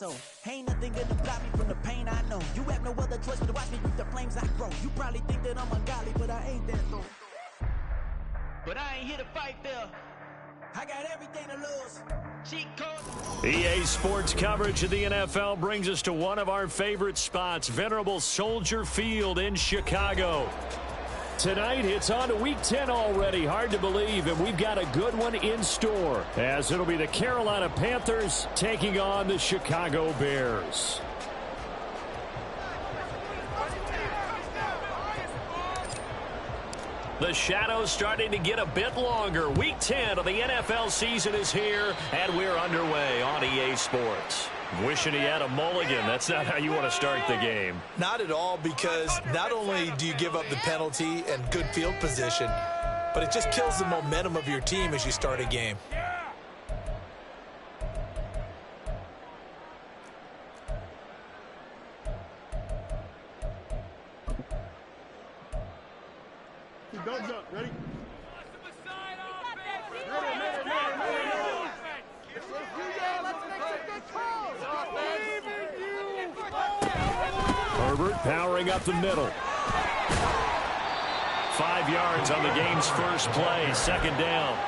soul. Ain't nothing gonna stop me from the pain I know. You have no other choice but to watch me reap the flames I grow. You probably think that I'm ungodly, but I ain't that though. But I ain't here to fight there. I got everything to lose. EA Sports coverage of the NFL brings us to one of our favorite spots, venerable Soldier Field in Chicago. Tonight, it's on to Week 10 already. Hard to believe, and we've got a good one in store, as it'll be the Carolina Panthers taking on the Chicago Bears. The shadows starting to get a bit longer. Week 10 of the NFL season is here, and we're underway on EA Sports. Wishing he had a mulligan. That's not how you want to start the game. Not at all, because not only do you give up the penalty and good field position, but it just kills the momentum of your team as you start a game. Guns up, ready? Herbert powering up the middle. 5 yards on the game's first play, second down.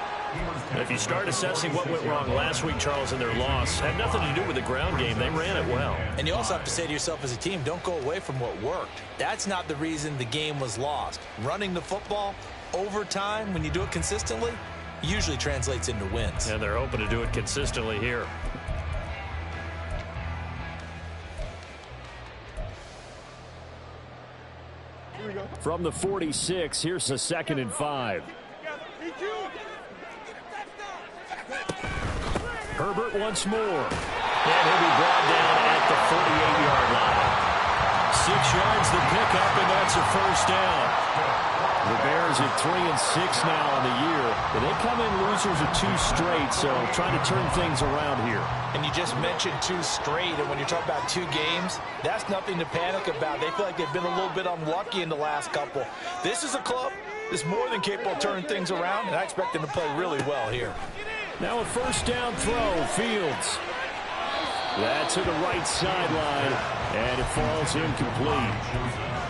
If you start assessing what went wrong last week, Charles, in their loss, had nothing to do with the ground game. They ran it well. And you also have to say to yourself as a team, don't go away from what worked. That's not the reason the game was lost. Running the football over time, when you do it consistently, usually translates into wins. And they're hoping to do it consistently here. From the 46, here's a 2nd and 5. Herbert once more. And he'll be brought down at the 48-yard line. 6 yards the pickup, and that's a first down. The Bears at 3-6 now on the year. But they come in losers of 2 straight, so trying to turn things around here. And you just mentioned 2 straight, and when you're talking about 2 games, that's nothing to panic about. They feel like they've been a little bit unlucky in the last couple. This is a club that's more than capable of turning things around, and I expect them to play really well here. Now a first down throw, Fields. That's to the right sideline, and it falls incomplete.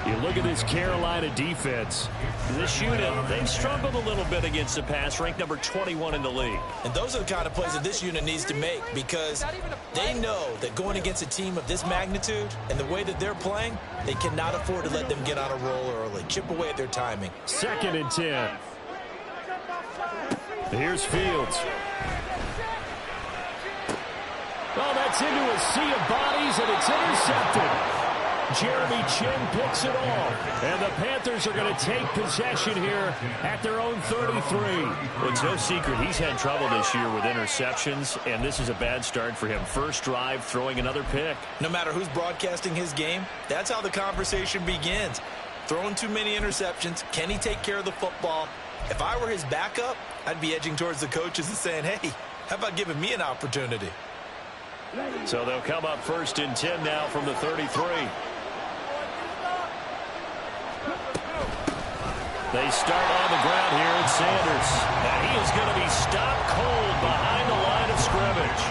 You look at this Carolina defense. This unit, they've struggled a little bit against the pass, ranked number 21 in the league. And those are the kind of plays that this unit needs to make, because they know that going against a team of this magnitude and the way that they're playing, they cannot afford to let them get on a roll early. Chip away at their timing. 2nd and 10. Here's Fields. Oh, that's into a sea of bodies, and it's intercepted. Jeremy Chinn picks it off, and the Panthers are going to take possession here at their own 33. Well, it's no secret he's had trouble this year with interceptions, and this is a bad start for him. First drive, throwing another pick. No matter who's broadcasting his game, that's how the conversation begins. Throwing too many interceptions, can he take care of the football? If I were his backup, I'd be edging towards the coaches and saying, hey, how about giving me an opportunity? So they'll come up 1st and 10 now from the 33. They start on the ground here at Sanders. And he is going to be stopped cold behind the line of scrimmage.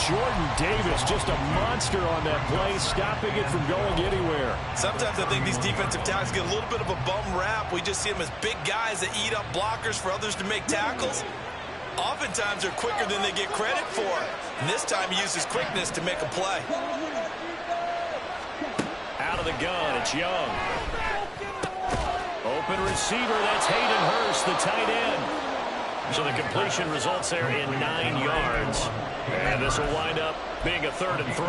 Jordan Davis, just a monster on that play, stopping it from going anywhere. Sometimes I think these defensive tackles get a little bit of a bum rap. We just see them as big guys that eat up blockers for others to make tackles. Oftentimes they're quicker than they get credit for. And this time he uses quickness to make a play. Out of the gun, it's Young. Open receiver, that's Hayden Hurst, the tight end. So the completion results there in 9 yards. And this will wind up being a 3rd and 3.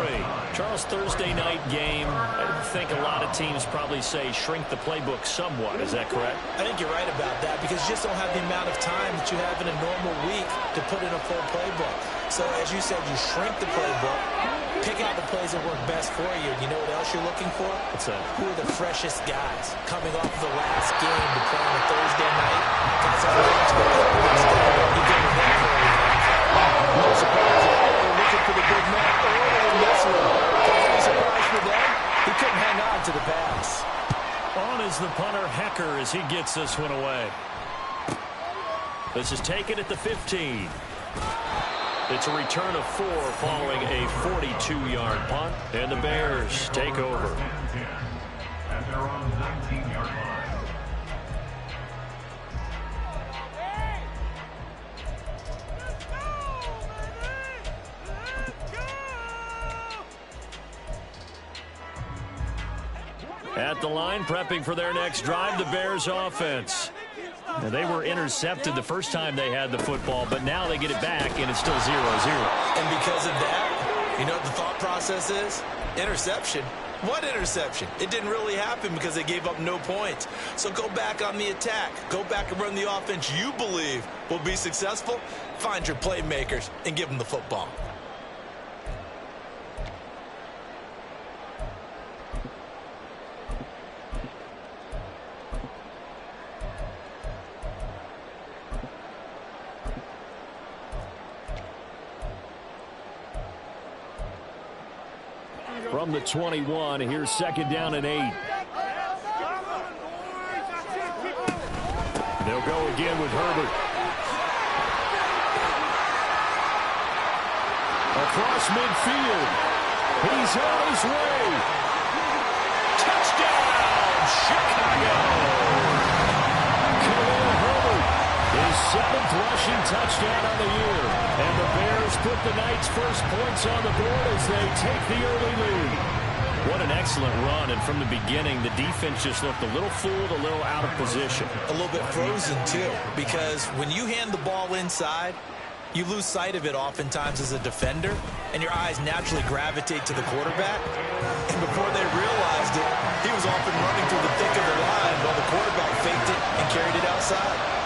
Charles, Thursday night game, I think a lot of teams probably say shrink the playbook somewhat. Is that correct? I think you're right about that, because you just don't have the amount of time that you have in a normal week to put in a full playbook. So as you said, you shrink the playbook, pick out the plays that work best for you. You know what else you're looking for? What's that? Who are the freshest guys coming off of the last game to play on a Thursday night? Guys have a chance to help the next day. You get it back early. No surprise at all. They're looking for the big man early in this one. Any surprise for them? He couldn't hang on to the pass. On is the punter, Hecker, as he gets this one away. This is taken at the 15. It's a return of 4 following a 42-yard punt, and the Bears take over. At their own 19-yard line. At the line, prepping for their next drive, the Bears offense. Now, they were intercepted the first time they had the football, but now they get it back, and it's still 0-0. And because of that, you know what the thought process is? Interception. What interception? It didn't really happen because they gave up no points. So go back on the attack. Go back and run the offense you believe will be successful. Find your playmakers and give them the football. From the 21, here's 2nd down and 8. They'll go again with Herbert. Across midfield. He's on his way. Touchdown, Chicago! Khalil Herbert, his 7th rushing touchdown on the year. And the Bears put the Knights' first points on the board as they take the early lead. What an excellent run, and from the beginning, the defense just looked a little fooled, a little out of position. A little bit frozen, too, because when you hand the ball inside, you lose sight of it oftentimes as a defender, and your eyes naturally gravitate to the quarterback. And before they realized it, he was off and running through the thick of the line while the quarterback faked it and carried it outside.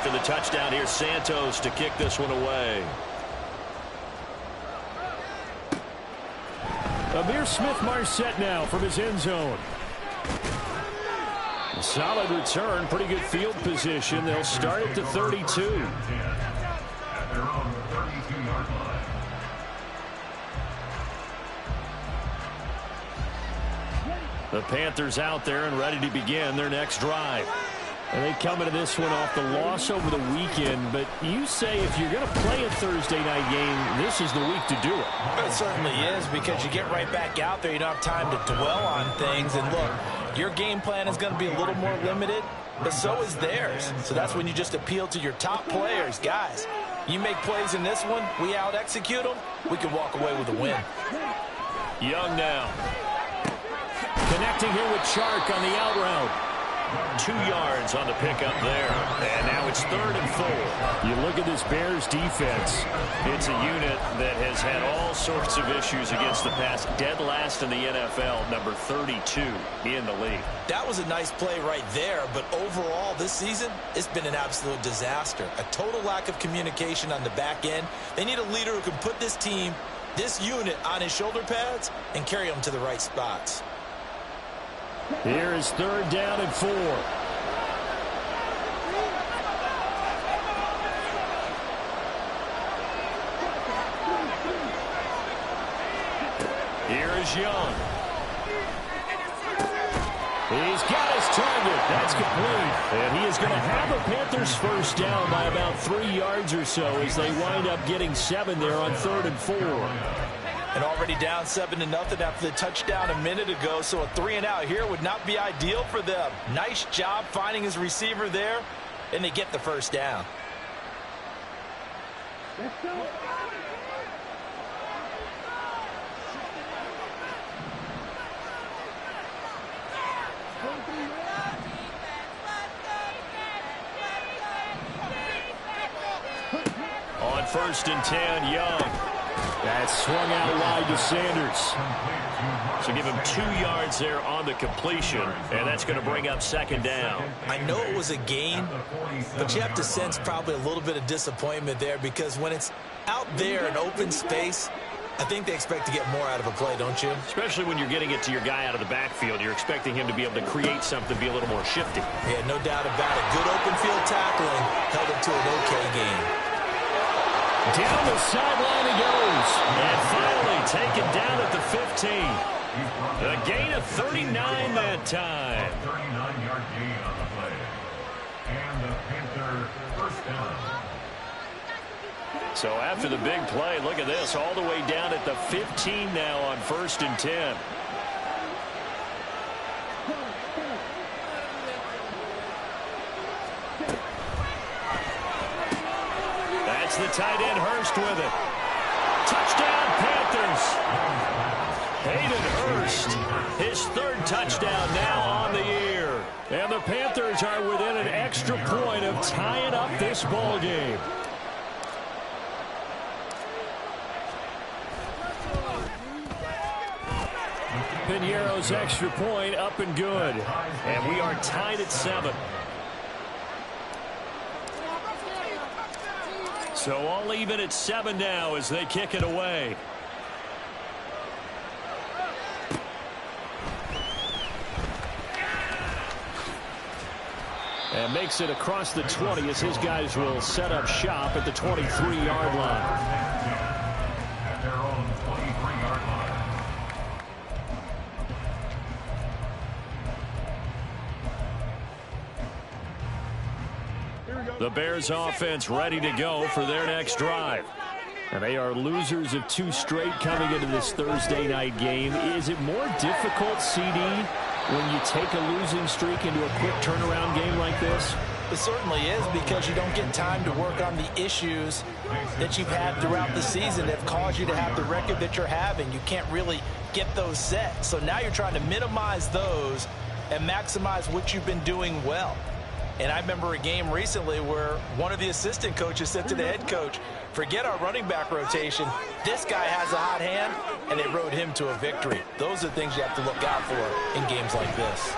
The touchdown here, Santos to kick this one away. Ihmir Smith-Marsette now from his end zone. A solid return, pretty good field position. They'll start at the 32. At their own 32-yard line. The Panthers out there and ready to begin their next drive. And they come into this one off the loss over the weekend, but you say if you're going to play a Thursday night game, this is the week to do it. It certainly is, because you get right back out there. You don't have time to dwell on things. And look, your game plan is going to be a little more limited, but so is theirs. So that's when you just appeal to your top players. Guys, you make plays in this one, we out-execute them, we can walk away with a win. Young now. Connecting here with Chark on the out route. 2 yards on the pickup there. And now it's 3rd and 4. You look at this Bears defense. It's a unit that has had all sorts of issues against the pass. Dead last in the NFL, number 32 in the league. That was a nice play right there, but overall this season, it's been an absolute disaster. A total lack of communication on the back end. They need a leader who can put this team, this unit, on his shoulder pads and carry them to the right spots. Here is 3rd down and 4. Here is Young. He's got his target. That's complete. And he is going to have a Panthers first down by about 3 yards or so as they wind up getting 7 there on 3rd and 4. And already down 7-0 after the touchdown a minute ago, so a 3-and-out here would not be ideal for them. Nice job finding his receiver there, and they get the first down. On 1st and 10, Young. That's swung out wide to Sanders. So give him 2 yards there on the completion, and that's going to bring up 2nd down. I know it was a gain, but you have to sense probably a little bit of disappointment there, because when it's out there in open space, I think they expect to get more out of a play, don't you? Especially when you're getting it to your guy out of the backfield. You're expecting him to be able to create something, be a little more shifty. Yeah, no doubt about it. Good open field tackling held him to an okay game. Down the sideline he goes. And finally taken down at the 15. A gain of 39 that time. 39-yard gain on the play. And the So after the big play, look at this, all the way down at the 15 now on 1st and 10. That's the tight end Hurst with it. Touchdown, Panthers. Hayden Hurst, his 3rd touchdown now on the year. And the Panthers are within an extra point of tying up this ball game. Piñeiro's extra point up and good. And we are tied at 7. So all even at 7 now as they kick it away. And makes it across the 20 as his guys will set up shop at the 23-yard line. At their own 23-yard line. The Bears offense ready to go for their next drive. And they are losers of 2 straight coming into this Thursday night game. Is it more difficult, CD, when you take a losing streak into a quick turnaround game like this? It certainly is, because you don't get time to work on the issues that you've had throughout the season that have caused you to have the record that you're having. You can't really get those set. So now you're trying to minimize those and maximize what you've been doing well. And I remember a game recently where one of the assistant coaches said to the head coach, forget our running back rotation. This guy has a hot hand, and they rode him to a victory. Those are things you have to look out for in games like this.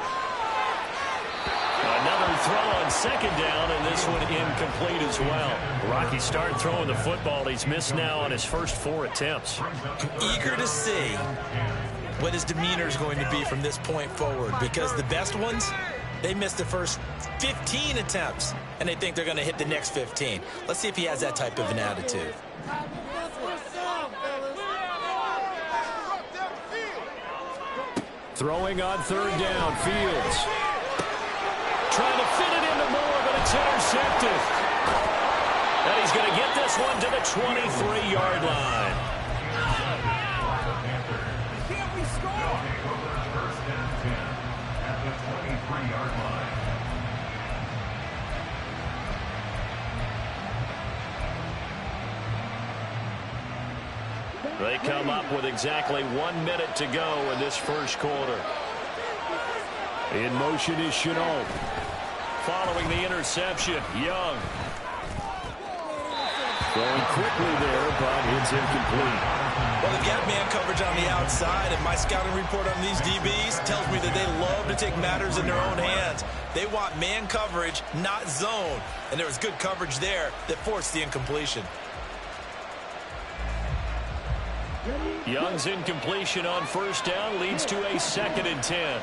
Another throw on 2nd down, and this one incomplete as well. Rocky started throwing the football. He's missed now on his first 4 attempts. Eager to see what his demeanor is going to be from this point forward, because the best ones, they missed the first 15 attempts, and they think they're going to hit the next 15. Let's see if he has that type of an attitude. Throwing on 3rd down, Fields. Trying to fit it into Moore, but it's intercepted. And he's going to get this one to the 23-yard line. They come up with exactly 1 minute to go in this first quarter. In motion is Shenault. Following the interception, Young. Going quickly there, but it's incomplete. Well, they've got man coverage on the outside, and my scouting report on these DBs tells me that they love to take matters in their own hands. They want man coverage, not zone. And there was good coverage there that forced the incompletion. Young's incompletion on 1st down leads to a 2nd and 10.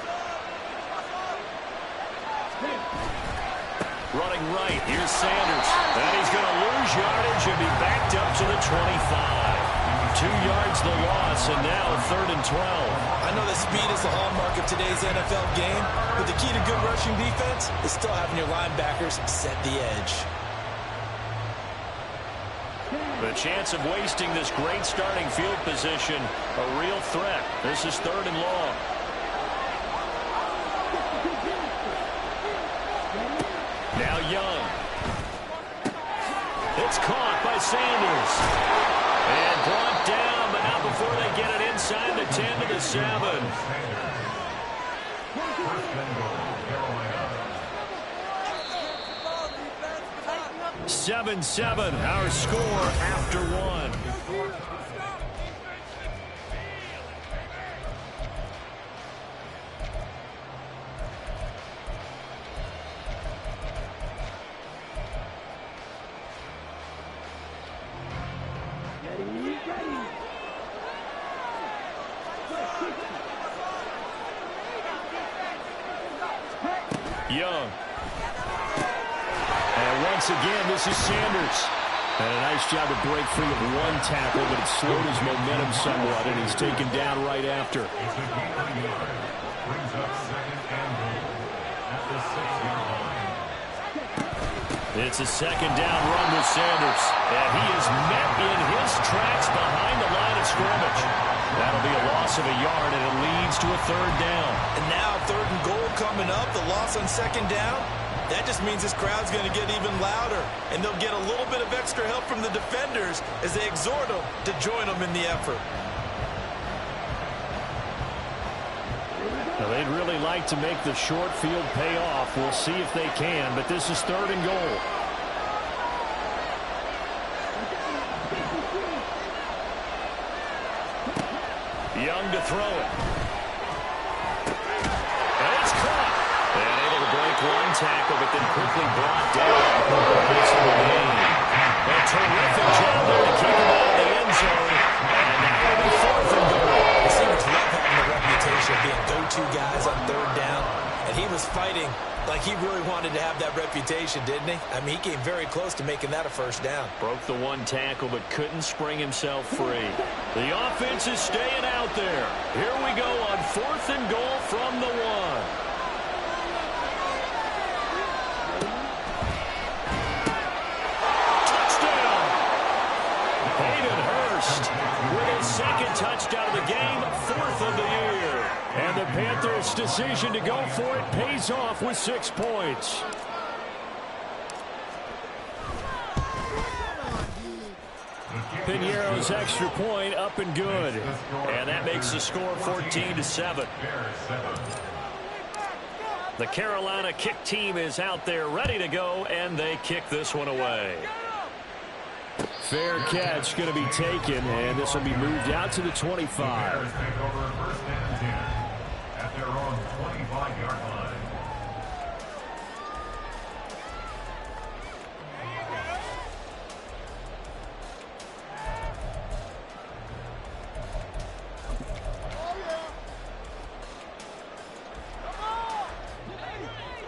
Running right, here's Sanders. And he's going to lose yardage and be backed up to the 25. 2 yards the loss, and now 3rd and 12. I know that speed is the hallmark of today's NFL game, but the key to good rushing defense is still having your linebackers set the edge. The chance of wasting this great starting field position, a real threat. This is 3rd and long. Now Young. It's caught by Sanders. And brought down, but not before they get it inside the 10 to the 7. 7-7, our score after 1. Young. And once again, this is Sanders. And a nice job to break free of 1 tackle, but it slowed his momentum somewhat, and he's taken down right after. It's a second down run with Sanders. And he is met in his tracks behind the line of scrimmage. That'll be a loss of a yard, and it leads to a third down. And now 3rd and goal coming up. The loss on 2nd down. That just means this crowd's going to get even louder. And they'll get a little bit of extra help from the defenders as they exhort them to join them in the effort. Now, they'd really like to make the short field pay off. We'll see if they can, but this is 3rd and goal. Young to throw it. And it's caught. And able to break one tackle, but then quickly brought down. A terrific job there to keep him out of the end zone. And now it'll be 4th and goal. The Seahawks love having the reputation of being go-to guys on 3rd down. And he was fighting like he really wanted to have that reputation, didn't he? I mean, he came very close to making that a 1st down. Broke the one tackle, but couldn't spring himself free. The offense is staying out there. Here we go on 4th and goal from the 1. With his 2nd touchdown of the game, 4th of the year. And the Panthers' decision to go for it pays off with 6 points. Piñeiro's extra point up and good. And that makes the score 14-7. The Carolina kick team is out there ready to go, and they kick this one away. Fair catch going to be taken, and this will be moved out to the 25. Bears take over 1st and 10 at their own 25-yard line.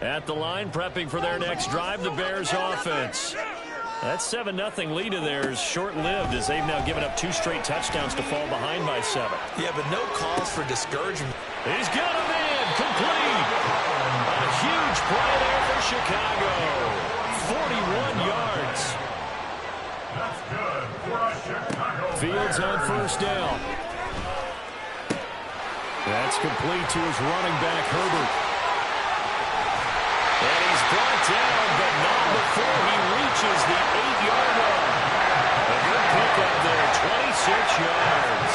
At the line, prepping for their next drive, the Bears offense. That 7-0 lead of theirs short-lived as they've now given up 2 straight touchdowns to fall behind by 7. Yeah, but no cause for discouragement. He's got him in, complete. A huge play there for Chicago. 41 yards. That's good for a Chicago. Fields on 1st down. That's complete to his running back, Herbert. And he's brought down, but not before he reaches the 8-yard line. A good pickup there, 26 yards.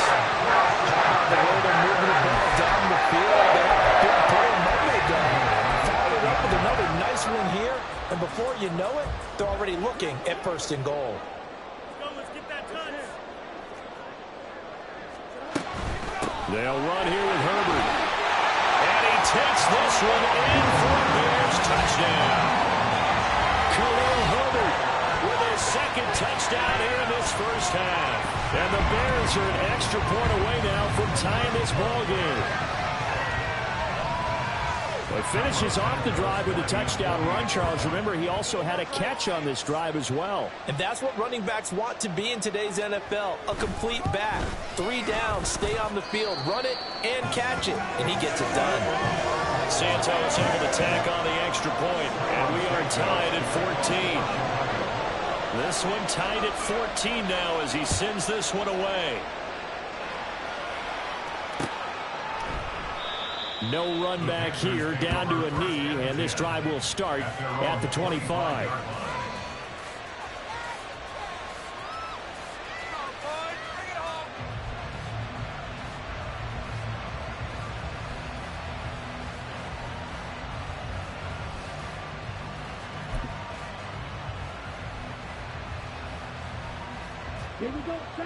The way they're moving the ball down the field, they have a big play Monday down. Followed up with another nice one here, and before you know it, they're already looking at 1st and goal. Let's get that touch. They'll run here with Herbert. And he takes this one in for a Bears touchdown. Khalil Herbert with his 2nd touchdown here in this 1st half. And the Bears are an extra point away now from tying this ball game. Well, finishes off the drive with a touchdown run, Charles. Remember, he also had a catch on this drive as well. And that's what running backs want to be in today's NFL, a complete back. 3 down, stay on the field, run it, and catch it. And he gets it done. Santos able to tack on the extra point, and we are tied at 14. This one tied at 14 now as he sends this one away. No run back here, down to a knee, and this drive will start at the 25.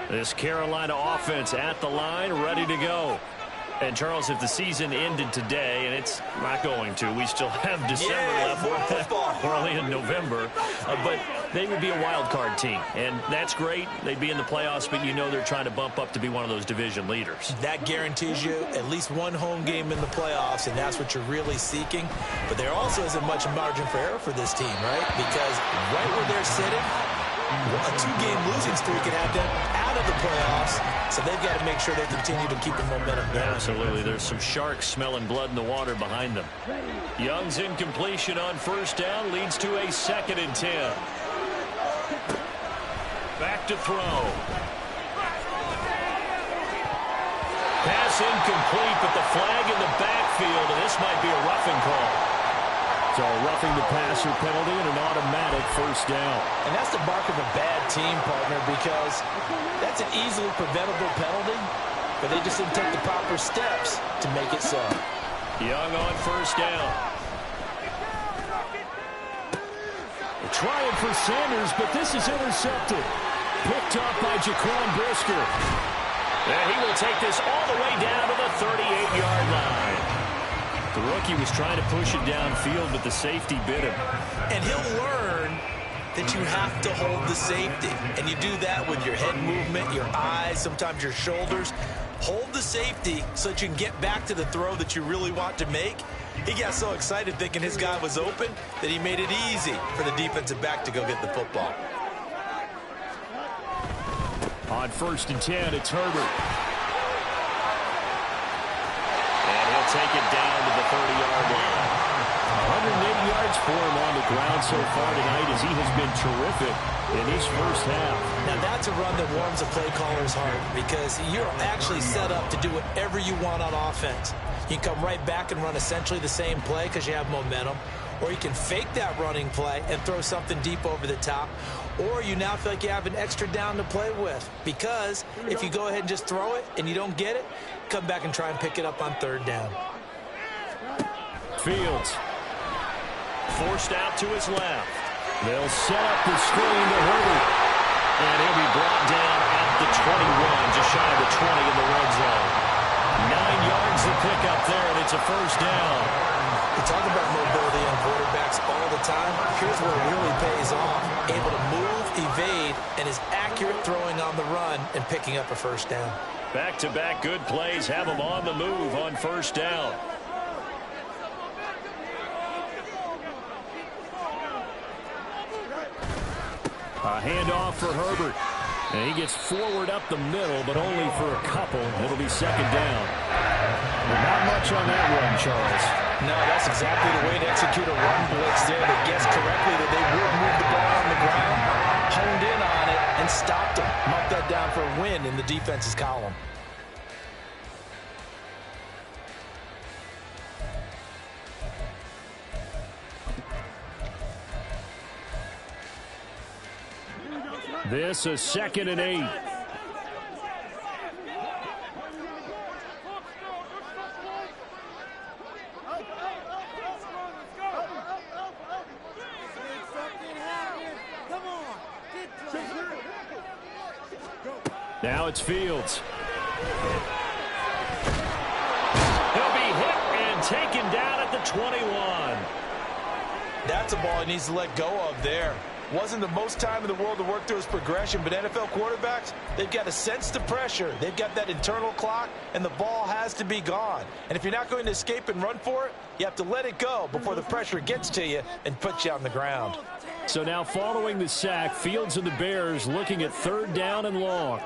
This Carolina offense at the line, ready to go. And, Charles, if the season ended today, and it's not going to, we still have December left. We're only in November. But they would be a wild card team. And that's great. They'd be in the playoffs, but you know they're trying to bump up to be one of those division leaders. That guarantees you at least one home game in the playoffs, and that's what you're really seeking. But there also isn't much margin for error for this team, right? Because right where they're sitting, a 2-game losing streak could have them out of the playoffs. So they've got to make sure they continue to keep the momentum going. Absolutely. There's some sharks smelling blood in the water behind them. Young's incompletion on first down leads to a 2nd and 10. Back to throw. Pass incomplete, but the flag in the backfield, and this might be a roughing call. So a roughing the passer penalty and an automatic first down. And that's the mark of a bad team, partner, because that's an easily preventable penalty, but they just didn't take the proper steps to make it so. Young on first down. They're trying for Sanders, but this is intercepted. Picked up by Jaquan Brisker. And he will take this all the way down to the 38-yard line. The rookie was trying to push it downfield, but the safety bit him. And he'll learn that you have to hold the safety. And you do that with your head movement, your eyes, sometimes your shoulders. Hold the safety so that you can get back to the throw that you really want to make. He got so excited thinking his guy was open that he made it easy for the defensive back to go get the football. On first and 10, it's Herbert. And he'll take it down to the 30-yard line. 180 yards for him on the ground so far tonight as he has been terrific in his first half. Now that's a run that warms a play caller's heart because you're actually set up to do whatever you want on offense. You can come right back and run essentially the same play because you have momentum, or you can fake that running play and throw something deep over the top, or you now feel like you have an extra down to play with because if you go ahead and just throw it and you don't get it, come back and try and pick it up on third down. Fields forced out to his left. They'll set up the screen to Herbert. And he'll be brought down at the 21, just shy of the 20 in the red zone. 9 yards to pick up there, and it's a first down. We talk about mobility on quarterbacks all the time. Here's where it really pays off. Able to move, evade, and is accurate throwing on the run and picking up a first down. Back-to-back good plays have him on the move on first down. A handoff for Herbert. And he gets forward up the middle, but only for a couple. It'll be second down. But not much on that run, Charles. No, that's exactly the way to execute a run blitz there. They guessed correctly that they would move the ball on the ground, honed in on it, and stopped them. Marked that down for a win in the defense's column. This is 2nd and 8. Now it's Fields. He'll be hit and taken down at the 21. That's a ball he needs to let go of there. Wasn't the most time in the world to work through his progression, but NFL quarterbacks, they've got to sense the pressure. They've got that internal clock, and the ball has to be gone. And if you're not going to escape and run for it, you have to let it go before the pressure gets to you and puts you on the ground. So now following the sack, Fields and the Bears looking at third down and long.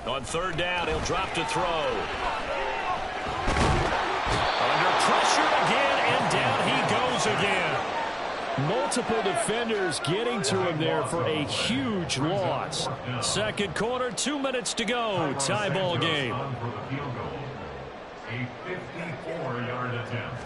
On third down, he'll drop to throw. Under pressure again, and down he goes again. Multiple defenders getting to him there for a huge loss. Second quarter, 2 minutes to go. Tie ball game. A 54-yard attempt.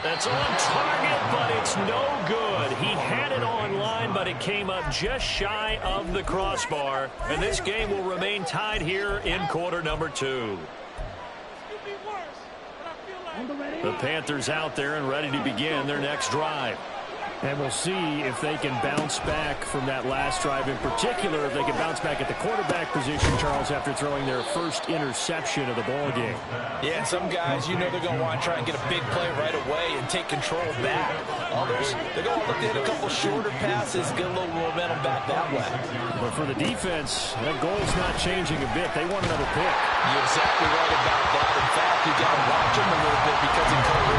That's on target, but it's no good. He had it on line, but it came up just shy of the crossbar. And this game will remain tied here in quarter number 2. The Panthers out there and ready to begin their next drive. And we'll see if they can bounce back from that last drive in particular, if they can bounce back at the quarterback position, Charles, after throwing their first interception of the ballgame. Yeah, and some guys, you know they're going to want to try and get a big play right away and take control back. Others, they're going to look to hit a couple shorter passes, get a little momentum back that way. But for the defense, that goal's not changing a bit. They want another pick. You're exactly right about that. In fact, you got to watch them a little bit because in coverage,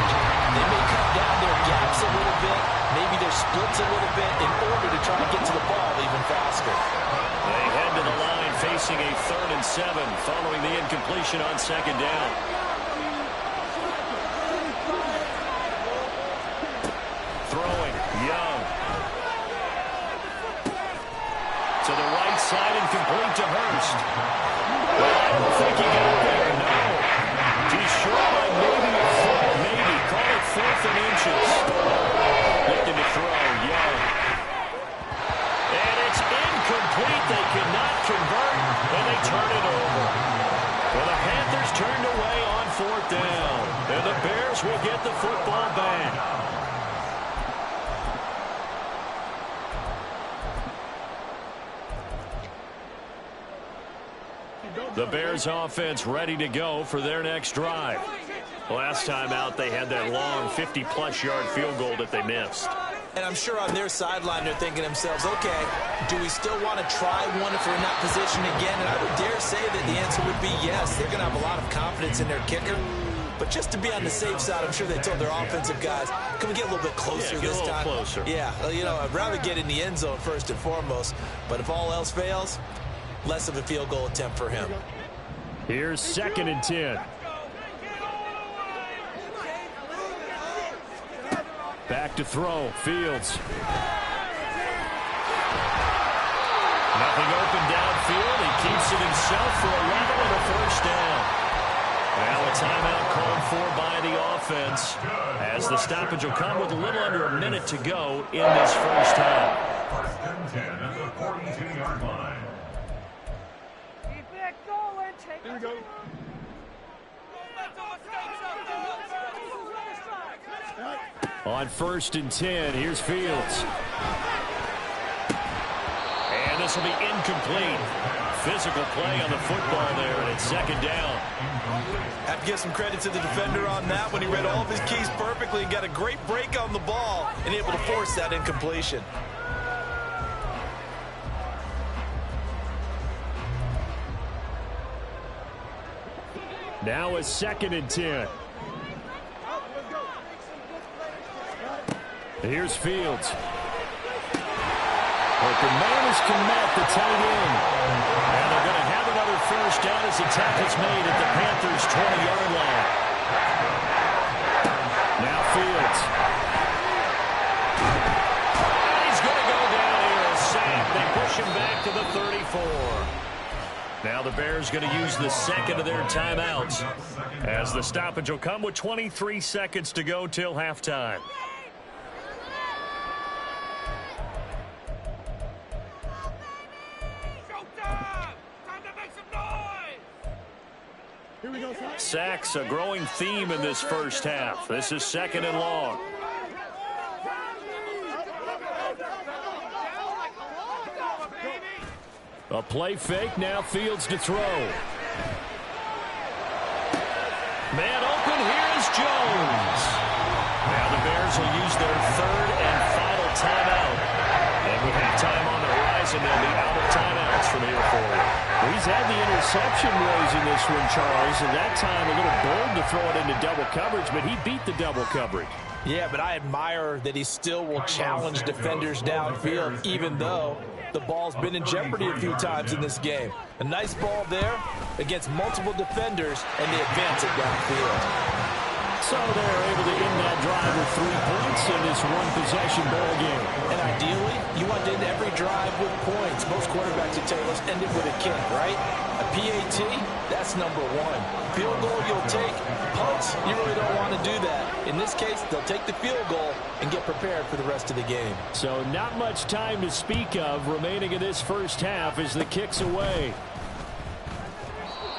formation on second down. Throwing, Young. To the right side and complete to Hurst. Well, I don't think he got there, no. He's short by maybe a foot, maybe. Call it 4th and inches. Looking to throw, Young. And it's incomplete. They cannot convert, and they turn it over. Well, the Panthers turned away on 4th down, and the Bears will get the football back. The Bears offense ready to go for their next drive. Last time out, they had that long 50-plus yard field goal that they missed. And I'm sure on their sideline they're thinking to themselves, okay, do we still want to try one if we're in that position again? And I would dare say that the answer would be yes. They're going to have a lot of confidence in their kicker. But just to be on the safe side, I'm sure they told their offensive guys, can we get a little bit closer this time? Closer. Yeah, you know, I'd rather get in the end zone first and foremost. But if all else fails, less of a field goal attempt for him. Here's 2nd and 10. Back to throw, Fields. Nothing open downfield. He keeps it himself for a level and a 1st down. Now a timeout called for by the offense, as the stoppage will come with a little under a minute to go in this first half. 1st and 10 at the 42-yard line. Keep it going. Here we go. On 1st and 10, here's Fields. And this will be incomplete. Physical play on the football there, and it's 2nd down. Have to give some credit to the defender on that when he read all of his keys perfectly and got a great break on the ball and able to force that incompletion. Now a 2nd and 10. Here's Fields. But the man is Kmet, the tight end. And they're going to have another 1st down as the tackle's made at the Panthers' 20-yard line. Now Fields. He's going to go down here, a sack. They push him back to the 34. Now the Bears going to use the 2nd of their timeouts, as the stoppage will come with 23 seconds to go till halftime. Sacks, a growing theme in this first half. This is 2nd and long. A play fake, now Fields to throw. Man open, here's Jones. Now the Bears will use their 3rd and final timeout. And with halftime on the horizon, they'll be out of timeouts from here forward. He's had the interception rows in this one, Charles, and that time a little bold to throw it into double coverage, but he beat the double coverage. Yeah, but I admire that he still will challenge defenders downfield, even though the ball's been in jeopardy a few times in this game. A nice ball there against multiple defenders, and they advance it downfield. So they're able to end that drive with 3 points in this one-possession ball game. And ideally, you want to end every drive with points. Most quarterbacks would tell us end it with a kick, right? A PAT, that's number 1. Field goal you'll take. Punts, you really don't want to do that. In this case, they'll take the field goal and get prepared for the rest of the game. So not much time to speak of remaining in this first half as the kick's away.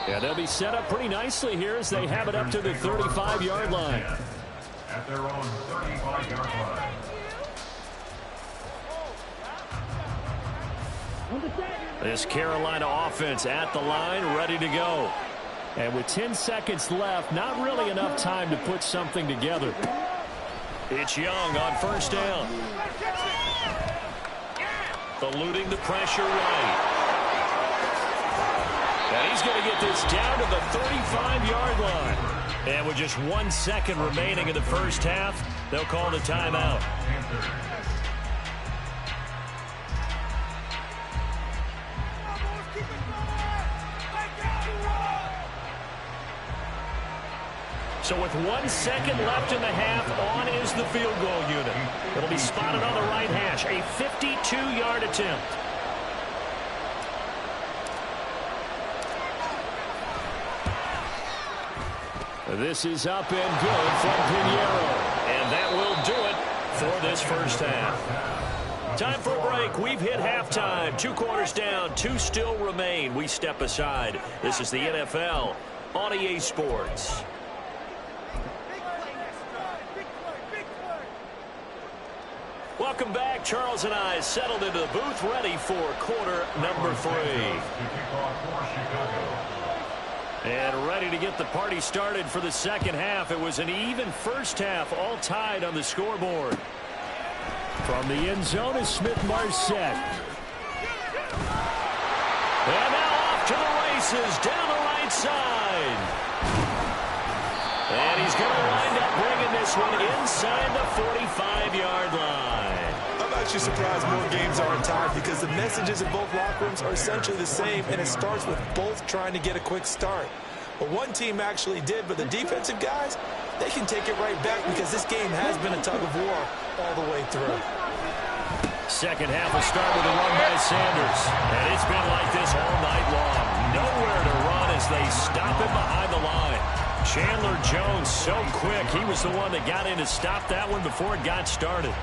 Yeah, they'll be set up pretty nicely here as they have it up to the 35-yard line. At their own 35-yard line. This Carolina offense at the line, ready to go. And with 10 seconds left, not really enough time to put something together. It's Young on 1st down. Eluding the pressure right. And he's going to get this down to the 35-yard line. And with just 1 second remaining in the first half, they'll call the timeout. So with 1 second left in the half, on is the field goal unit. It'll be spotted on the right hash, a 52-yard attempt. This is up and good from Pinheiro. And that will do it for this first half. Time for a break. We've hit halftime. 2 quarters down, 2 still remain. We step aside. This is the NFL on EA Sports. Welcome back. Charles and I settled into the booth, ready for quarter number 3. And ready to get the party started for the second half. It was an even first half, all tied on the scoreboard. From the end zone is Smith-Marsette. And now off to the races, down the right side. And he's going to wind up bringing this one inside the 45-yard line. I'm actually surprised more games aren't tied because the messages in both locker rooms are essentially the same, and it starts with both trying to get a quick start. But one team actually did, but the defensive guys, they can take it right back because this game has been a tug of war all the way through. Second half will start with a run by Sanders. And it's been like this all night long. Nowhere to run as they stop him behind the line. Chandler Jones so quick. He was the one that got in to stop that one before it got started.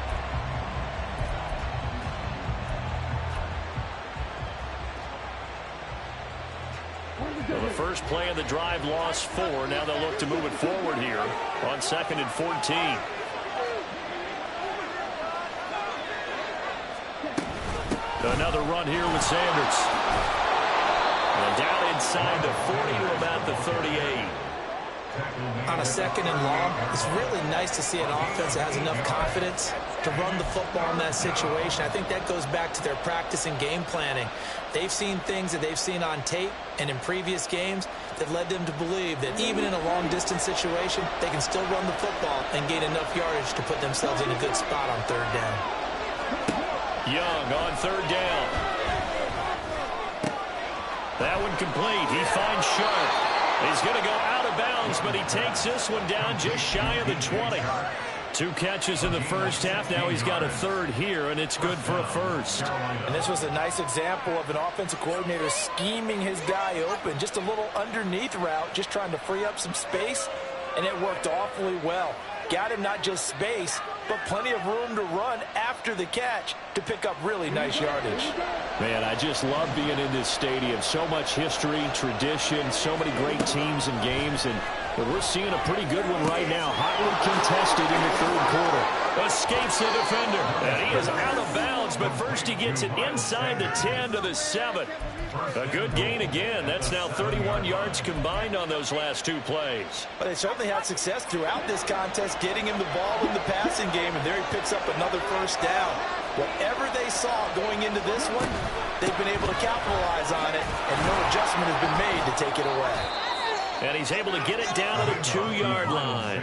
Well, the first play of the drive lost 4. Now they'll look to move it forward here on 2nd and 14. Another run here with Sanders. And down inside the 40 to about the 38. On a 2nd and long, it's really nice to see an offense that has enough confidence to run the football in that situation. I think that goes back to their practice and game planning. They've seen things that they've seen on tape and in previous games that led them to believe that even in a long-distance situation, they can still run the football and gain enough yardage to put themselves in a good spot on 3rd down. Young on 3rd down. That one complete. He finds Sharp. He's going to go out of bounds, but he takes this one down just shy of the 20. 2 catches in the first half. Now he's got a 3rd here, and it's good for a first. And this was a nice example of an offensive coordinator scheming his guy open. Just a little underneath route, just trying to free up some space, and it worked awfully well. Got him not just space, but plenty of room to run after the catch to pick up really nice yardage. Man, I just love being in this stadium. So much history, tradition, so many great teams and games, and we're seeing a pretty good one right now. Hotly contested in the 3rd quarter. Escapes the defender, and he is out of bounds, but first he gets it inside the 10 to the 7. A good gain again. That's now 31 yards combined on those last 2 plays. But they certainly had success throughout this contest, getting him the ball in the passing game, and there he picks up another first down. Whatever they saw going into this one, they've been able to capitalize on it, and no adjustment has been made to take it away. And he's able to get it down to the 2-yard line.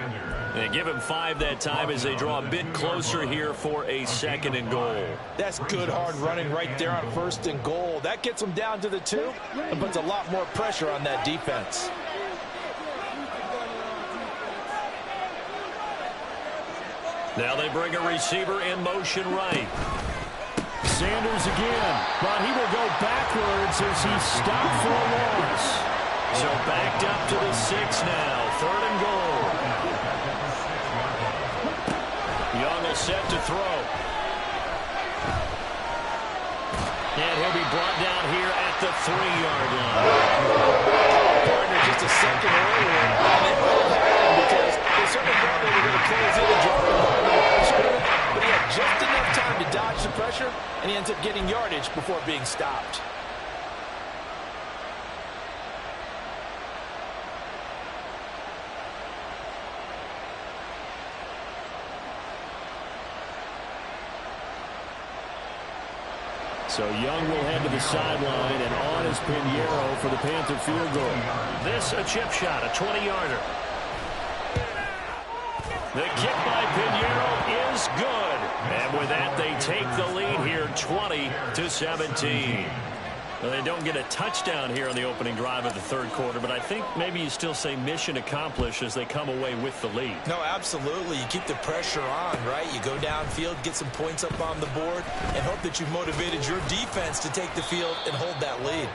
And give him 5 that time as they draw a bit closer here for a 2nd and goal. That's good hard running right there on 1st and goal. That gets them down to the 2 and puts a lot more pressure on that defense. Now they bring a receiver in motion right. Sanders again, but he will go backwards as he's stopped for a loss. So backed up to the 6 now, 3rd and goal. Young will set to throw. And he'll be brought down here at the 3-yard line. Partner just a second earlier, and they would have had him because they certainly thought they were going to close in and drop him behind the line of scrimmage, but he had just enough time to dodge the pressure, and he ends up getting yardage before being stopped. So Young will head to the sideline, and on is Pinheiro for the Panther field goal. This a chip shot, a 20-yarder. The kick by Pinheiro is good. And with that, they take the lead here 20-17. Well, they don't get a touchdown here on the opening drive of the third quarter, but I think maybe you still say mission accomplished as they come away with the lead. No, absolutely. You keep the pressure on, right? You go downfield, get some points up on the board, and hope that you've motivated your defense to take the field and hold that lead.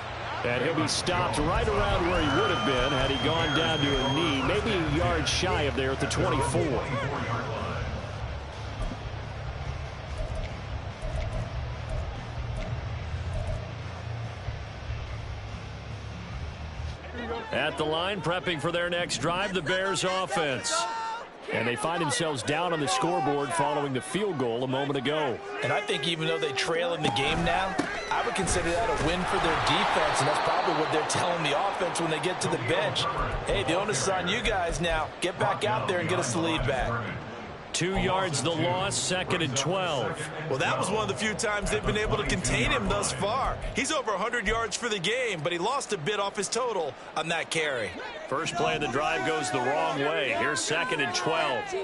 And he'll be stopped right around where he would have been had he gone down to a knee, maybe a yard shy of there at the 24. At the line, prepping for their next drive, the Bears offense. And they find themselves down on the scoreboard following the field goal a moment ago. And I think even though they trail in the game now, I would consider that a win for their defense, and that's probably what they're telling the offense when they get to the bench. Hey, the onus is on you guys now. Get back out there and get us the lead back. 2 yards the loss, 2nd and 12. Well, that was one of the few times they've been able to contain him thus far. He's over 100 yards for the game, but he lost a bit off his total on that carry. First play of the drive goes the wrong way. Here's 2nd and 12.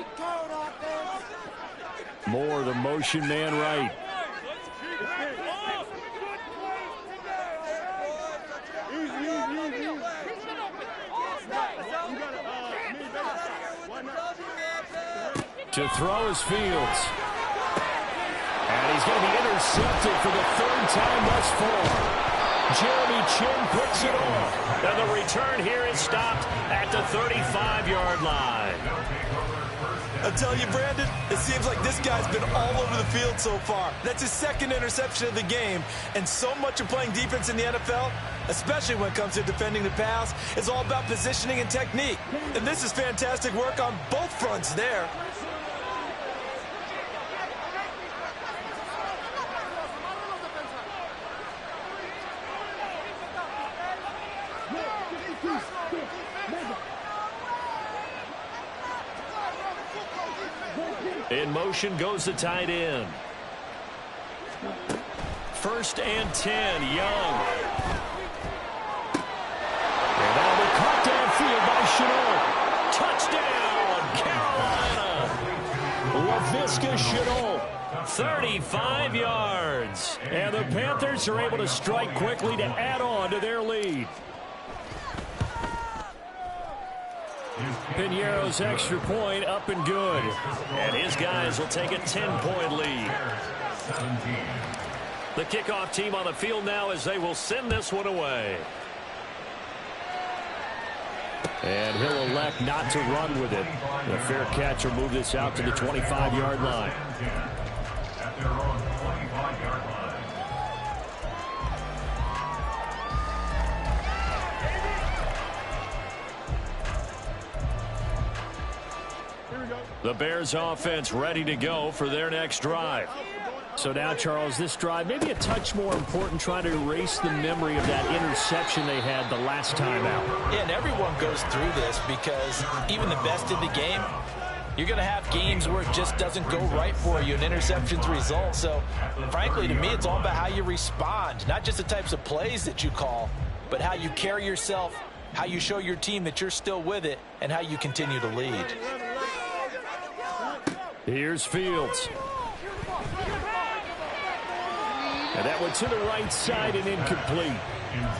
Moore, the motion man right. To throw is Fields. And he's going to be intercepted for the 3rd time thus far. Jeremy Chinn picks it off. And the return here is stopped at the 35-yard line. I tell you, Brandon, it seems like this guy's been all over the field so far. That's his 2nd interception of the game. And so much of playing defense in the NFL, especially when it comes to defending the pass, is all about positioning and technique. And this is fantastic work on both fronts there. In motion goes the tight end. 1st and 10, Young. And that'll be caught downfield by Shenault. Touchdown, Carolina. Laviska Shenault, 35 yards. And the Panthers are able to strike quickly to add on to their lead. Pinheiro's extra point up and good. And his guys will take a 10-point lead. The kickoff team on the field now as they will send this one away. And he'll elect not to run with it. The fair catch will move this out to the 25-yard line. At their own 25-yard line. The Bears offense ready to go for their next drive. So now, Charles, this drive maybe a touch more important, trying to erase the memory of that interception they had the last time out. Yeah, and everyone goes through this because even the best in the game, you're going to have games where it just doesn't go right for you, and interceptions result. So, frankly, to me, it's all about how you respond, not just the types of plays that you call, but how you carry yourself, how you show your team that you're still with it, and how you continue to lead. Here's Fields. And that one to the right side and incomplete.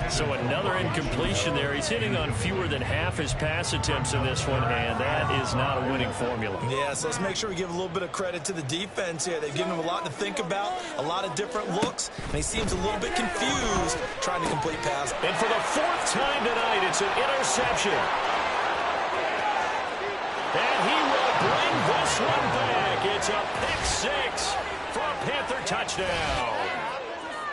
So another incompletion there. He's hitting on fewer than half his pass attempts in this one, and that is not a winning formula. Yeah, so let's make sure we give a little bit of credit to the defense here. They've given him a lot to think about, a lot of different looks, and he seems a little bit confused trying to complete pass. And for the 4th time tonight, it's an interception. And he will bring this one back. It's a pick 6 for a Panther touchdown.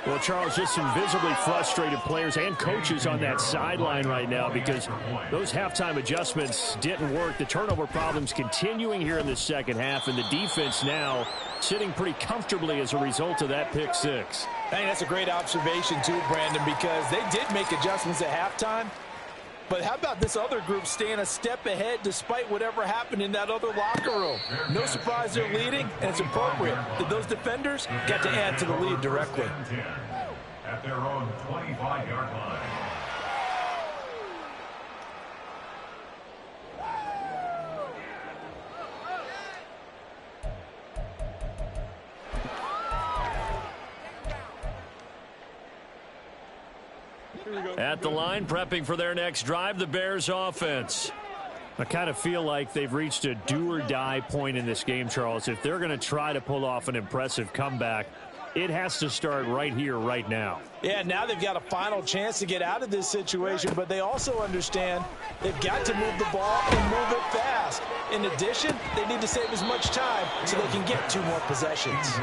Well, Charles, just some visibly frustrated players and coaches on that sideline right now because those halftime adjustments didn't work. The turnover problems continuing here in the second half, and the defense now sitting pretty comfortably as a result of that pick 6. I think that's a great observation too, Brandon, because they did make adjustments at halftime. But how about this other group staying a step ahead despite whatever happened in that other locker room? No surprise they're leading, and it's appropriate that those defenders got to add to the lead directly. At their own 25-yard line. At the line, prepping for their next drive, the Bears offense. I kind of feel like they've reached a do-or-die point in this game, Charles. If they're going to try to pull off an impressive comeback, it has to start right here, right now. Yeah, now they've got a final chance to get out of this situation, but they also understand they've got to move the ball and move it fast. In addition, they need to save as much time so they can get 2 more possessions.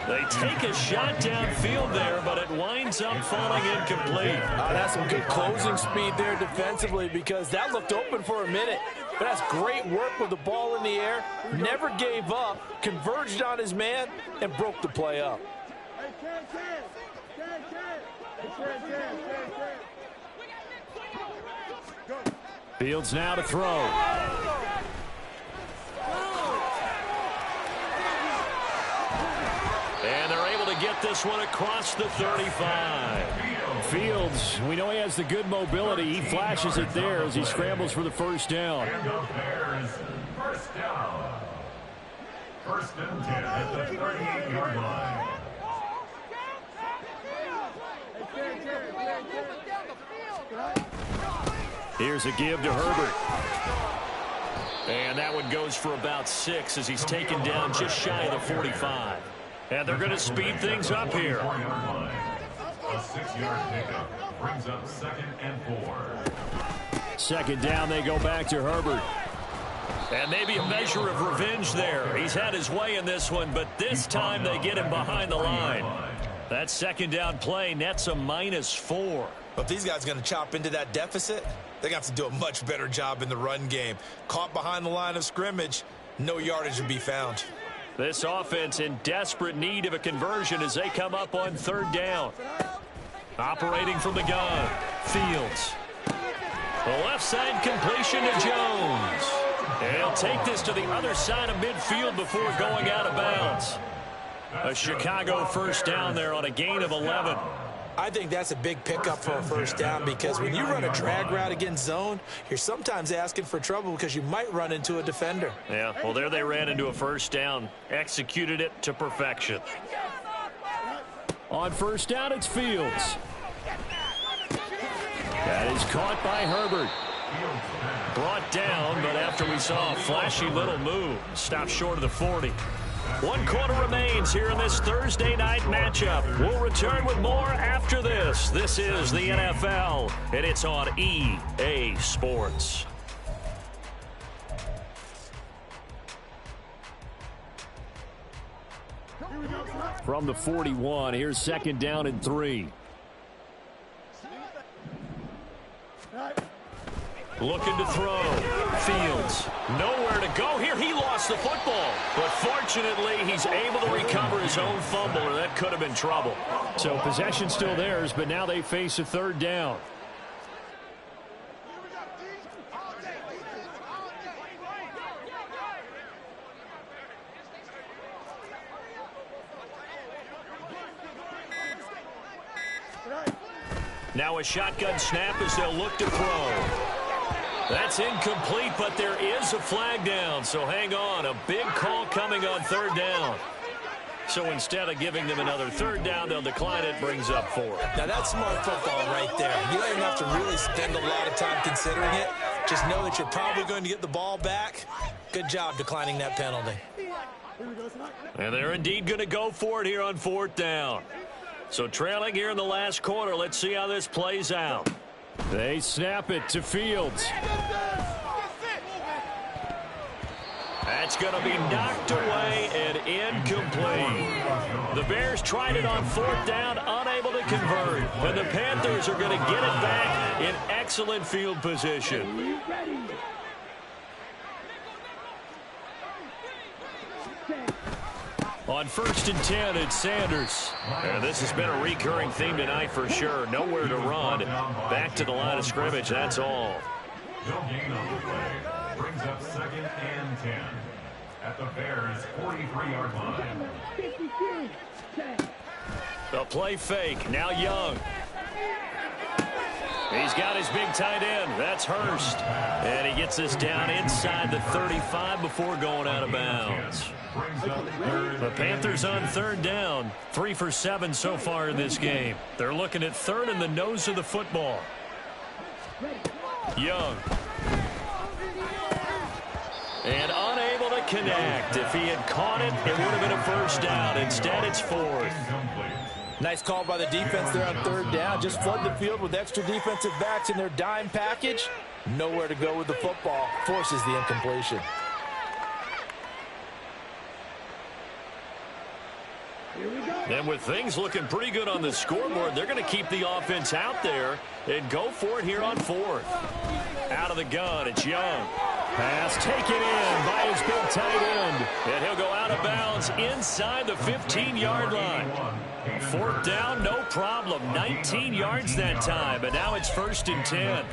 They take a shot downfield there, but it winds up falling incomplete. That's some good closing speed there defensively, because that looked open for a minute. But that's great work with the ball in the air. Never gave up, converged on his man, and broke the play up. Fields now to throw. And they're able to get this one across the 35. Fields, we know he has the good mobility. He flashes it there as he scrambles for the first down. And the Bears, first down. First and 10 at the 38-yard line. Here's a give to Herbert. And that one goes for about 6 as he's taken down just shy of the 45. And they're going to speed things up here. A 6-yard pickup brings up 2nd and 4. Second down, they go back to Herbert. And maybe a measure of revenge there. He's had his way in this one, but this time they get him behind the line. That second down play nets a -4. But if these guys are going to chop into that deficit, they're going to have to do a much better job in the run game. Caught behind the line of scrimmage, no yardage to be found. This offense in desperate need of a conversion as they come up on 3rd down. Operating from the gun, Fields. The left side completion to Jones. And he'll take this to the other side of midfield before going out of bounds. A Chicago first down there on a gain of 11. I think that's a big pickup for a first down, because when you run a drag route against zone, you're sometimes asking for trouble because you might run into a defender. Yeah, well, there they ran into a first down. Executed it to perfection. On first down, it's Fields. That is caught by Herbert. Brought down, but after we saw a flashy little move, stopped short of the 40. 1 quarter remains here in this Thursday night matchup. We'll return with more after this. This is the NFL, and it's on EA Sports. From the 41, here's 2nd down and 3. Looking to throw. Fields. Nowhere to go here. He lost the football. But fortunately, he's able to recover his own fumble, or that could have been trouble. So possession still theirs, but now they face a 3rd down. Now a shotgun snap as they'll look to throw. That's incomplete, but there is a flag down, so hang on. A big call coming on 3rd down. So instead of giving them another 3rd down, they'll decline it, brings up 4. Now that's smart football right there. You don't even have to really spend a lot of time considering it. Just know that you're probably going to get the ball back. Good job declining that penalty. And they're indeed going to go for it here on 4th down. So trailing here in the last quarter, let's see how this plays out. They snap it to Fields. That's going to be knocked away and incomplete. The Bears tried it on 4th down, unable to convert. And the Panthers are going to get it back in excellent field position. On 1st and 10, it's Sanders. And this has been a recurring theme tonight for sure. Nowhere to run. Back to the line of scrimmage, that's all. No gain on the play. Brings up 2nd and 10 at the Bears' 43-yard line. The play fake, now Young. He's got his big tight end. That's Hurst. And he gets us down inside the 35 before going out of bounds. The Panthers on third down. 3 for 7 so far in this game. They're looking at third in the nose of the football. Young. And unable to connect. If he had caught it, it would have been a first down. Instead, it's fourth. Nice call by the defense there on third down. Just flood the field with extra defensive backs in their dime package. Nowhere to go with the football. Forces the incompletion. And with things looking pretty good on the scoreboard, they're going to keep the offense out there and go for it here on fourth. Out of the gun, it's Young. Pass taken in by his big tight end. And he'll go out of bounds inside the 15-yard line. Fourth down, no problem. 19 yards that time, and now it's 1st and 10.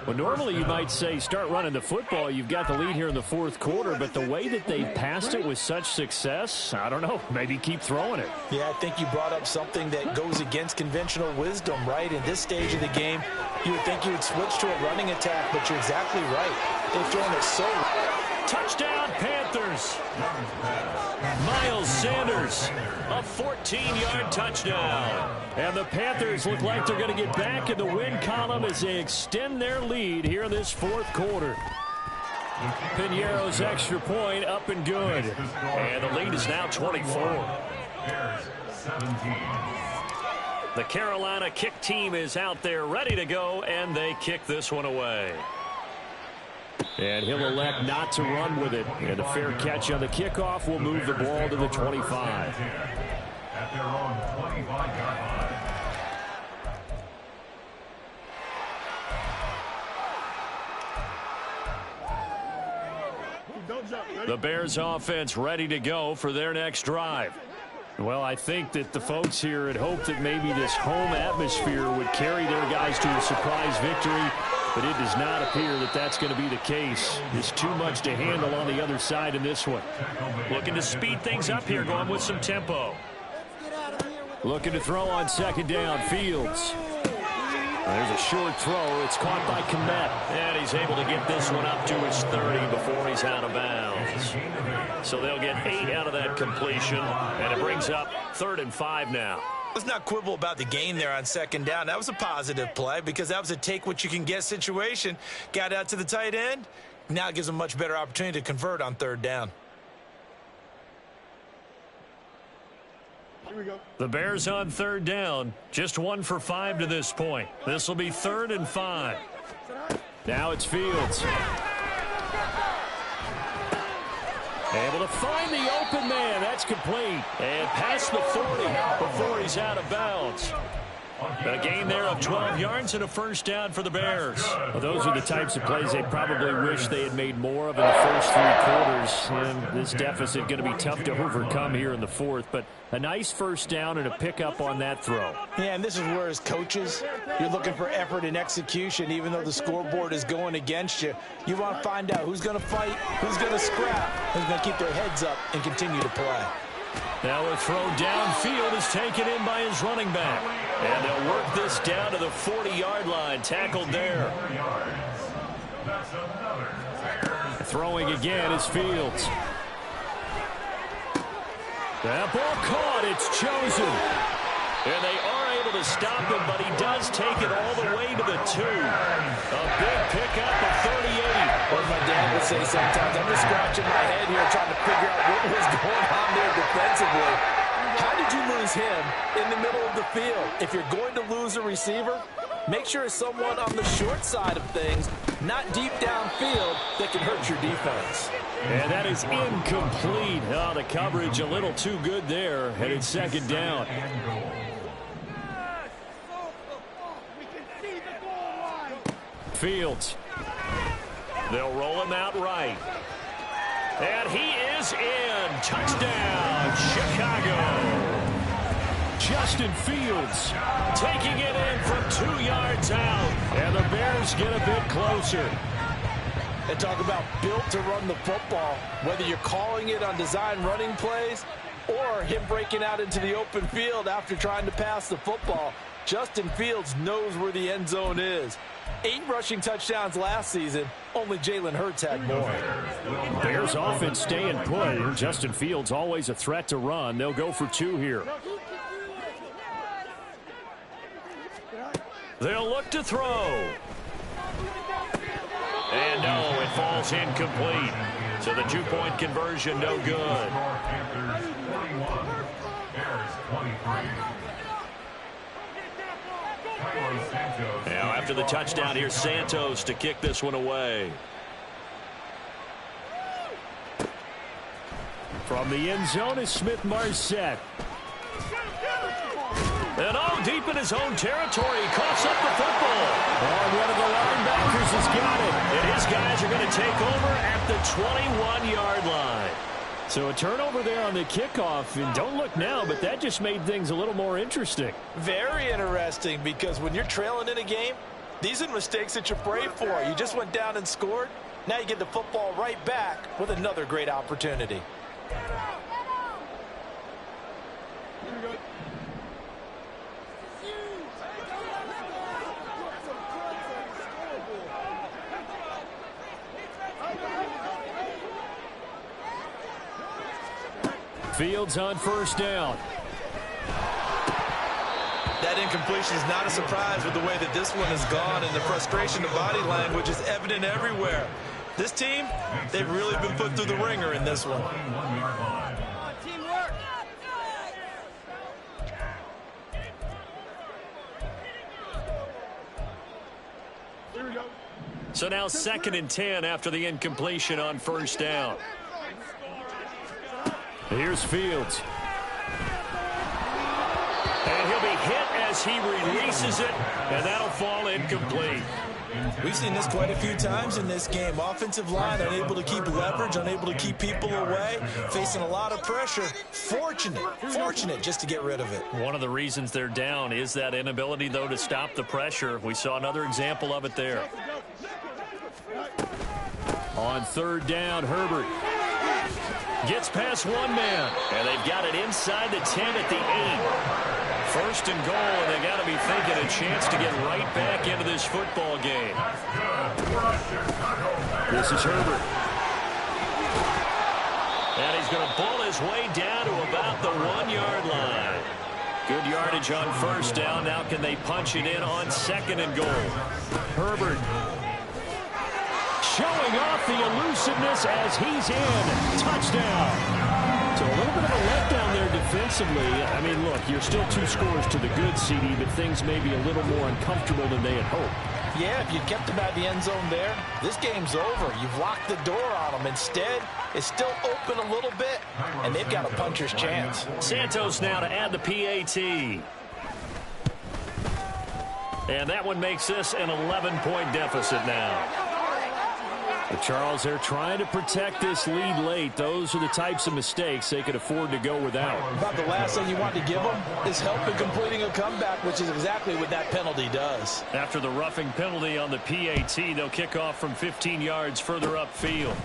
Well, normally you might say start running the football. You've got the lead here in the fourth quarter, but the way that they passed it with such success, I don't know, maybe keep throwing it. Yeah, I think you brought up something that goes against conventional wisdom, right? In this stage of the game, you would think you would switch to a running attack, but you're exactly right. They've thrown it so... Touchdown, Panthers. Miles Sanders, a 14-yard touchdown. And the Panthers look like they're going to get back in the win column as they extend their lead here in this fourth quarter. Piñeiro's extra point up and good. And the lead is now 24. The Carolina kick team is out there ready to go, and they kick this one away. And he'll elect not to run with it. And a fair catch on the kickoff will move the ball to the 25. At their own 25-yard line. The Bears offense ready to go for their next drive. Well, I think that the folks here had hoped that maybe this home atmosphere would carry their guys to a surprise victory, but it does not appear that that's going to be the case. There's too much to handle on the other side in this one. Looking to speed things up here, going with some tempo. Looking to throw on second down, Fields. There's a short throw. It's caught by Kmet. And he's able to get this one up to his 30 before he's out of bounds. So they'll get 8 out of that completion, and it brings up 3rd and 5 now. Let's not quibble about the gain there on second down. That was a positive play because that was a take-what-you-can-get situation. Got out to the tight end. Now it gives them a much better opportunity to convert on third down. The Bears on third down. Just 1 for 5 to this point. This will be 3rd and 5. Now it's Fields. Able to find the open man. That's complete. And past the 40 before he's out of bounds. A gain there of 12 yards and a first down for the Bears. Well, those are the types of plays they probably wish they had made more of in the first 3 quarters. And this deficit going to be tough to overcome here in the fourth. But a nice first down and a pickup on that throw. Yeah, and this is where as coaches, you're looking for effort and execution. Even though the scoreboard is going against you, you want to find out who's going to fight, who's going to scrap, who's going to keep their heads up and continue to play. Now a throw downfield is taken in by his running back. And they'll work this down to the 40-yard line. Tackled there. Throwing again is Fields. That ball caught. It's chosen. And they are able to stop him, but he does take it all the way to the 2. A big pickup of 38. Or as my dad would say sometimes, I'm just scratching my head here trying to figure out what was going on there defensively. How did you lose him in the middle of the field? If you're going to lose a receiver, make sure it's someone on the short side of things, not deep downfield, that can hurt your defense. And that is incomplete. Oh, the coverage a little too good there. Headed second down. Fields. They'll roll him out right. And he is in. Touchdown, Chicago. Justin Fields taking it in from 2 yards out. And the Bears get a bit closer. And talk about built to run the football, whether you're calling it on design running plays or him breaking out into the open field after trying to pass the football. Justin Fields knows where the end zone is. 8 rushing touchdowns last season. Only Jalen Hurts had more. Bears offense staying put. Justin Fields always a threat to run. They'll go for 2 here. They'll look to throw. And no, it falls incomplete. So the 2-point conversion no good. Panthers 41, Bears 23. Now after the touchdown, here's Santos to kick this one away. From the end zone is Smith-Marsette. And deep in his own territory, he coughs up the football. And one of the linebackers has got it. And his guys are going to take over at the 21-yard line. So a turnover there on the kickoff, and don't look now, but that just made things a little more interesting. Very interesting, because when you're trailing in a game, these are mistakes that you pray for. You just went down and scored. Now you get the football right back with another great opportunity. Fields on first down. That incompletion is not a surprise with the way that this one has gone, and the frustration of body language is evident everywhere. This team, they've really been put through the ringer in this one. Teamwork. So now 2nd and 10 after the incompletion on first down. Here's Fields. And he'll be hit as he releases it, and that'll fall incomplete. We've seen this quite a few times in this game. Offensive line unable to keep leverage, unable to keep people away, facing a lot of pressure. Fortunate just to get rid of it. One of the reasons they're down is that inability, though, to stop the pressure. We saw another example of it there. On third down, Herbert gets past one man, and they've got it inside the 10 at the 8. First and goal, and they got to be thinking a chance to get right back into this football game. This is Herbert. And he's going to pull his way down to about the 1-yard line. Good yardage on first down. Now can they punch it in on 2nd and goal? Herbert showing off the elusiveness as he's in. Touchdown. So a little bit of a letdown there defensively. I mean, look, you're still 2 scores to the good, CD, but things may be a little more uncomfortable than they had hoped. Yeah, if you kept them at the end zone there, this game's over. You've locked the door on them. Instead, it's still open a little bit, and they've got a puncher's chance. Santos now to add the PAT. And that one makes this an 11-point deficit now. But Charles, they're trying to protect this lead late. Those are the types of mistakes they could afford to go without. About the last thing you want to give them is help in completing a comeback, which is exactly what that penalty does. After the roughing penalty on the PAT, they'll kick off from 15 yards further upfield.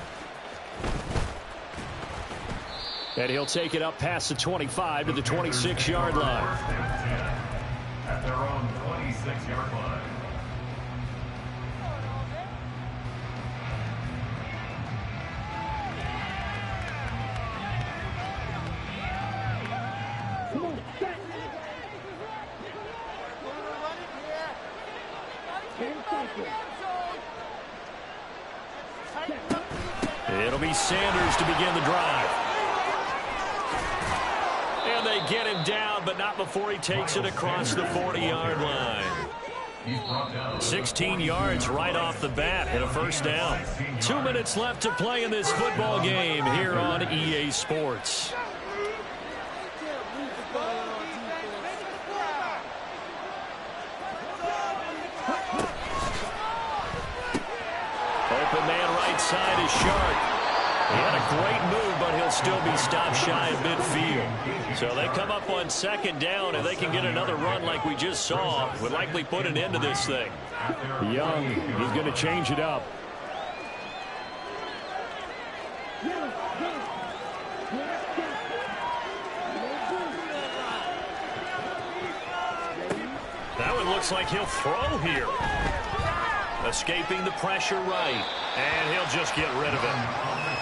And he'll take it up past the 25 to the 26-yard line. At their own 26-yard line. It'll be Sanders to begin the drive. And they get him down, but not before he takes it across the 40-yard line. 16 yards right off the bat and a first down. 2 minutes left to play in this football game here on EA Sports. Open man right side is Sharp. He had a great move, but he'll still be stopped shy of midfield. So they come up on 2nd down, and they can get another run like we just saw. Would likely put an end to this thing. Young, he's going to change it up. looks like he'll throw here. Escaping the pressure right. And he'll just get rid of it.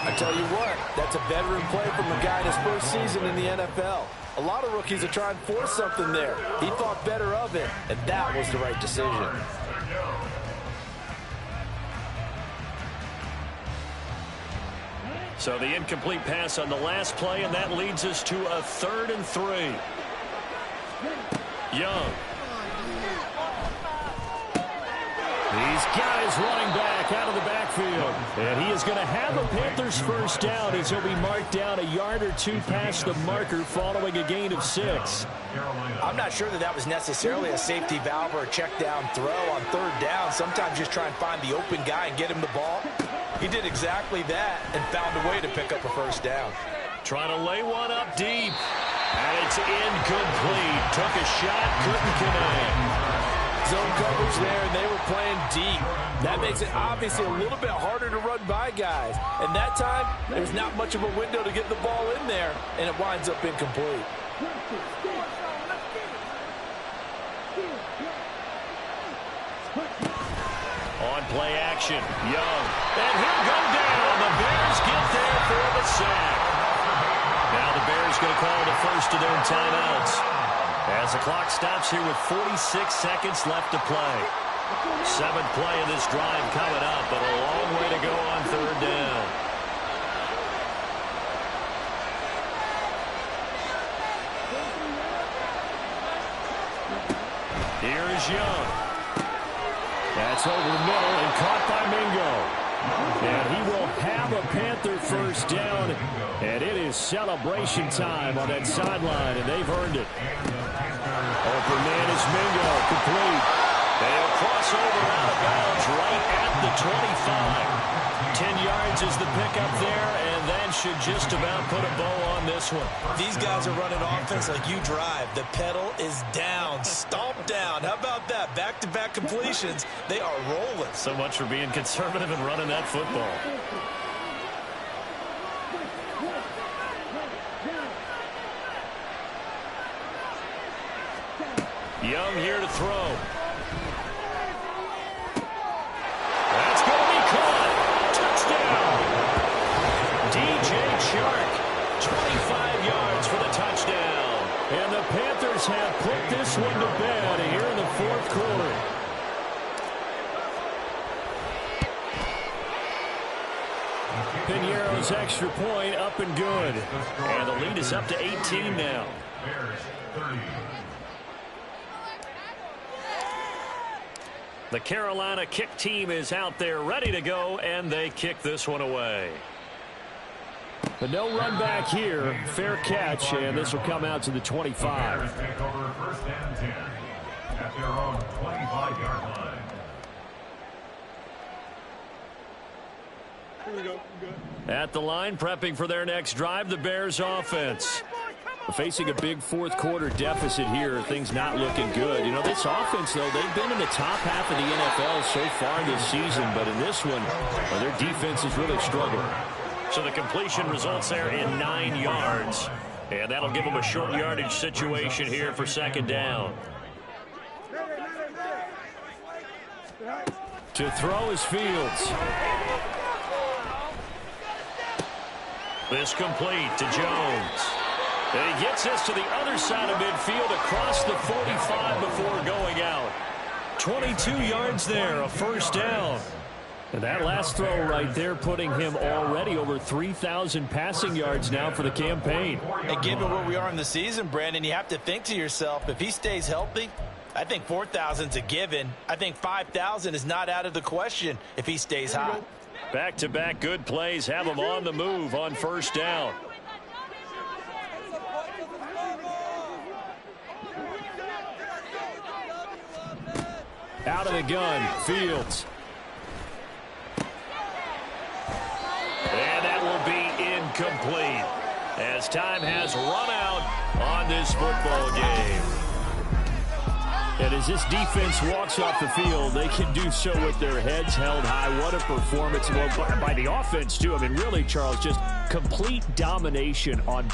I tell you what, that's a veteran play from a guy in his first season in the NFL. A lot of rookies are trying to force something there. He thought better of it, and that was the right decision. So the incomplete pass on the last play, and that leads us to a 3rd and 3. Young. These guys running back out of the backfield. And he is going to have a Panthers first down as he'll be marked down a yard or two past the marker following a gain of 6. I'm not sure that was necessarily a safety valve or a check down throw on 3rd down. Sometimes just try and find the open guy and get him the ball. He did exactly that and found a way to pick up a first down. Trying to lay one up deep. And it's incomplete. Took a shot, couldn't connect. Zone coverage there, and they were playing deep. That makes it obviously a little bit harder to run by guys. And that time, there's not much of a window to get the ball in there, and it winds up incomplete. On play action, Young. And he'll go down. The Bears get there for the sack. Now the Bears going to call the first of their timeouts. As the clock stops here with 46 seconds left to play. 7th play of this drive coming up, but a long way to go on 3rd down. Here's Young. That's over the middle and caught by Mingo. And he will have a Panther first down, and it is celebration time on that sideline, and they've earned it. Open man is Mingo, complete. They'll cross over out of bounds right at the 25. 10 yards is the pickup there, and that should just about put a bow on this one. These guys are running offense like you drive. The pedal is down, stomped down. How about that? Back-to-back completions. They are rolling. So much for being conservative and running that football. Young here to throw. That's going to be caught. Touchdown. DJ Chark, 25 yards for the touchdown. And the Panthers have put this one to bed here in the 4th quarter. Piñeiro's extra point up and good. And the lead is up to 18 now. Bears 30. The Carolina kick team is out there ready to go, and they kick this one away. But no run back here. Fair catch, and this will come out to the 25. Bears take over 1st and 10 at their own 25-yard line. At the line, prepping for their next drive, the Bears offense. Facing a big 4th quarter deficit here, things not looking good. You know, this offense, though, they've been in the top half of the NFL so far this season, but in this one, well, their defense is really struggling. So the completion results there in 9 yards, and that'll give them a short yardage situation here for 2nd down. To throw is Fields. This complete to Jones. And he gets this to the other side of midfield across the 45 before going out. 22 yards there, a first down. And that last throw right there putting him already over 3,000 passing yards now for the campaign. And given where we are in the season, Brandon, you have to think to yourself, if he stays healthy, I think 4,000's a given. I think 5,000 is not out of the question if he stays hot. Back-to-back good plays have him on the move on first down. Out of the gun, Fields. And that will be incomplete as time has run out on this football game. And as this defense walks off the field, they can do so with their heads held high. What a performance by the offense, too. I mean, really, Charles, just complete domination on